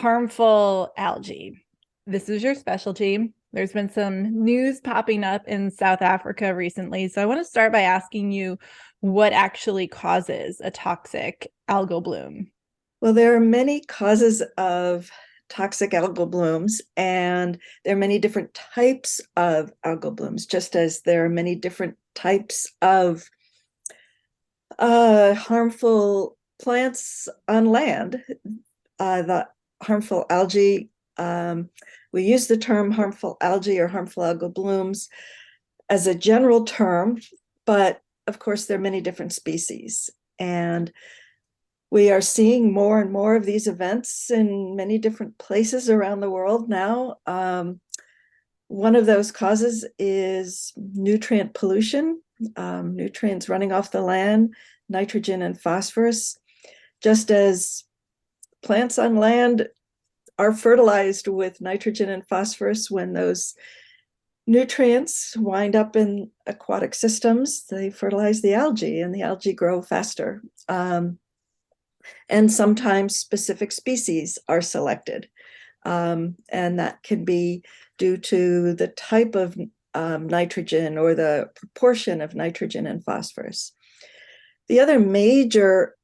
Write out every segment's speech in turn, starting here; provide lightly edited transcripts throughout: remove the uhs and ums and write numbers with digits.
harmful algae. This is your specialty. There's been some news popping up in South Africa recently. So I want to start by asking you what actually causes a toxic algal bloom. Well, there are many causes of toxic algal blooms, and there are many different types of algal blooms, just as there are many different types of harmful plants on land. The harmful algae, we use the term harmful algae or harmful algal blooms as a general term, but of course, there are many different species. And we are seeing more and more of these events in many different places around the world now. One of those causes is nutrient pollution, nutrients running off the land, nitrogen and phosphorus. Just as plants on land are fertilized with nitrogen and phosphorus, when those nutrients wind up in aquatic systems, they fertilize the algae and the algae grow faster. And sometimes specific species are selected. And that can be due to the type of nitrogen or the proportion of nitrogen and phosphorus. The other major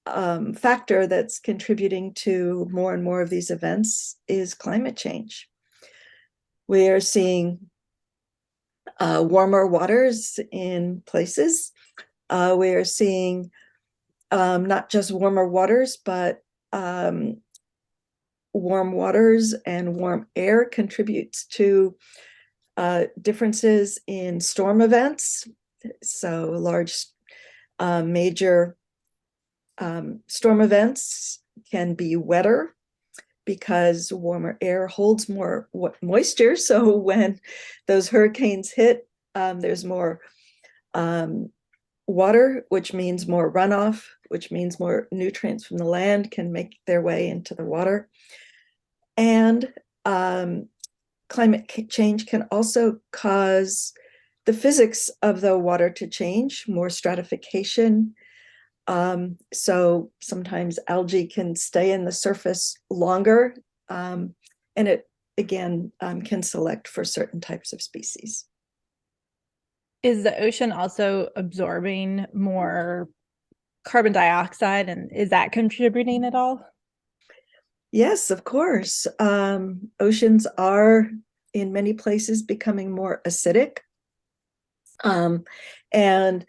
factor that's contributing to more and more of these events is climate change. We are seeing warmer waters in places. We are seeing not just warmer waters, but warm waters and warm air contributes to differences in storm events. So large major storm events can be wetter because warmer air holds more moisture. So when those hurricanes hit, there's more water, which means more runoff, which means more nutrients from the land can make their way into the water. And climate change can also cause the physics of the water to change, more stratification. So sometimes algae can stay in the surface longer, and it again can select for certain types of species. Is the ocean also absorbing more carbon dioxide, and is that contributing at all? Yes, of course. Oceans are in many places becoming more acidic. Um, and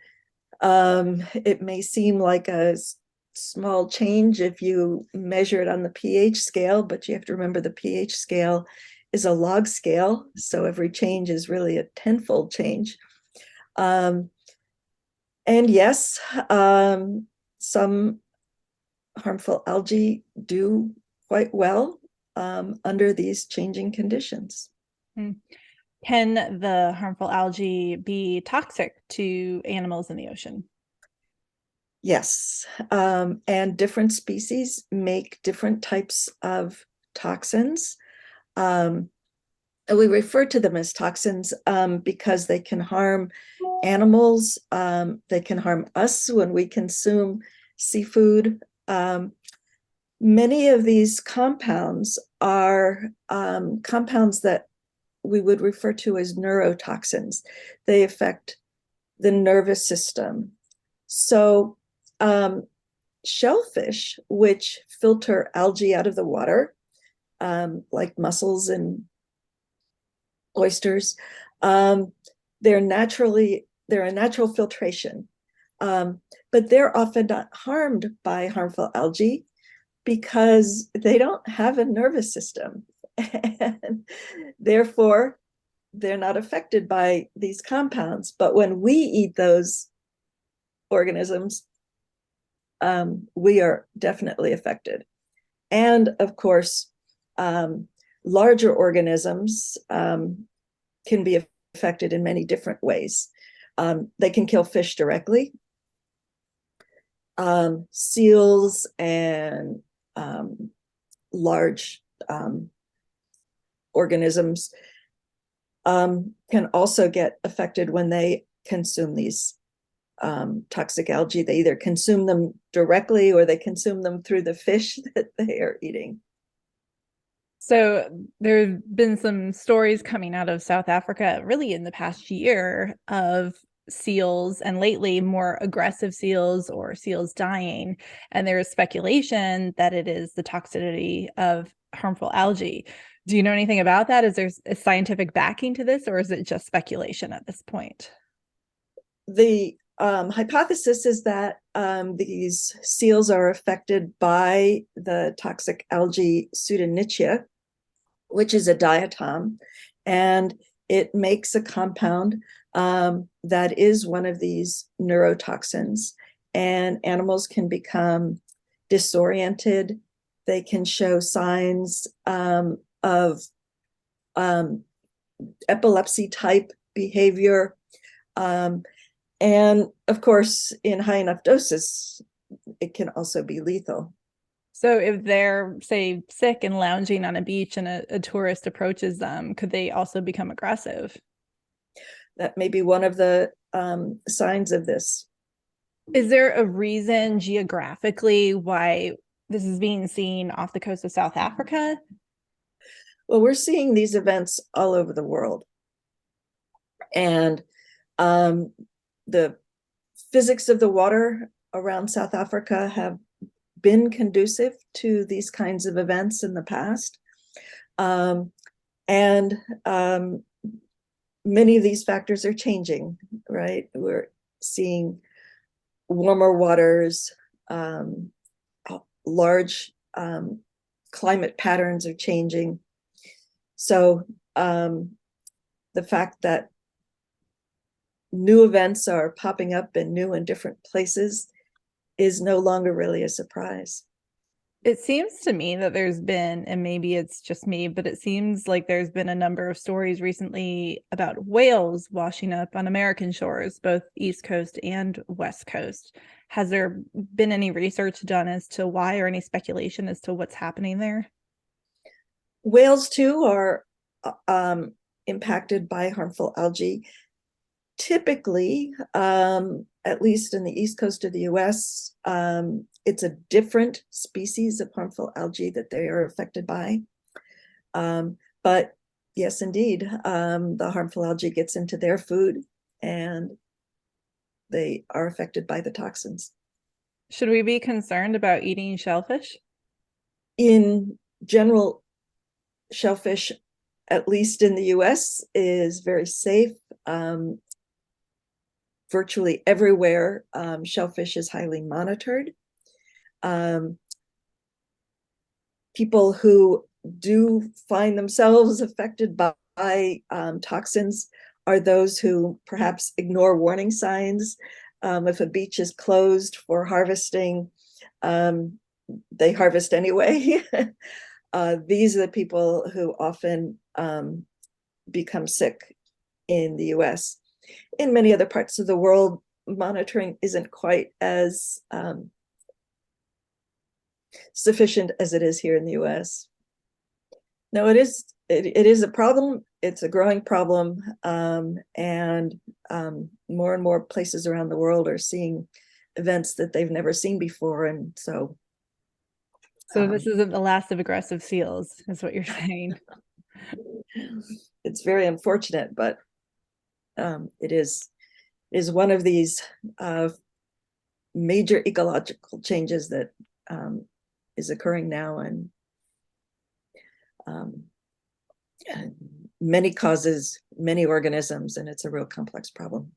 it may seem like a small change if you measure it on the pH scale, but you have to remember the pH scale is a log scale. So every change is really a tenfold change. And yes, some harmful algae do quite well under these changing conditions. Hmm. Can the harmful algae be toxic to animals in the ocean? Yes, and different species make different types of toxins. And we refer to them as toxins because they can harm animals. They can harm us when we consume seafood. Many of these compounds are compounds that we would refer to as neurotoxins. They affect the nervous system. So shellfish, which filter algae out of the water, like mussels and oysters, they're a natural filtration, but they're often not harmed by harmful algae because they don't have a nervous system, and therefore they're not affected by these compounds. But when we eat those organisms, we are definitely affected. And of course, larger organisms can be affected in many different ways. They can kill fish directly. Seals and large organisms can also get affected when they consume these toxic algae. They either consume them directly or they consume them through the fish that they are eating. So there have been some stories coming out of South Africa really in the past year of seals and lately more aggressive seals or seals dying. And there is speculation that it is the toxicity of harmful algae. Do you know anything about that? Is there a scientific backing to this, or is it just speculation at this point? The hypothesis is that these seals are affected by the toxic algae Pseudonychia, which is a diatom, and it makes a compound that is one of these neurotoxins, and animals can become disoriented. They can show signs of epilepsy type behavior. And of course, in high enough doses, it can also be lethal. So if they're, say, sick and lounging on a beach and a tourist approaches them, could they also become aggressive? That may be one of the signs of this. Is there a reason geographically why this is being seen off the coast of South Africa? Well, we're seeing these events all over the world. And the physics of the water around South Africa have been conducive to these kinds of events in the past. And many of these factors are changing, right? We're seeing warmer waters, large climate patterns are changing. So the fact that new events are popping up in new and different places is no longer really a surprise. It seems to me that there's been, and maybe it's just me, but it seems like there's been a number of stories recently about whales washing up on American shores, both East Coast and West Coast. Has there been any research done as to why, or any speculation as to what's happening there? Whales, too, are impacted by harmful algae. Typically, at least in the East Coast of the US, it's a different species of harmful algae that they are affected by. But yes, indeed, the harmful algae gets into their food and they are affected by the toxins. Should we be concerned about eating shellfish? In general, shellfish, at least in the US, is very safe. Virtually everywhere, shellfish is highly monitored. People who do find themselves affected by toxins are those who perhaps ignore warning signs. If a beach is closed for harvesting, they harvest anyway. These are the people who often become sick in the US. In many other parts of the world, monitoring isn't quite as sufficient as it is here in the US. No, it is a problem. It's a growing problem, and more and more places around the world are seeing events that they've never seen before, and so. So this isn't the last of aggressive seals, is what you're saying. It's very unfortunate, but it is one of these major ecological changes that is occurring now, and many causes, many organisms, and it's a real complex problem.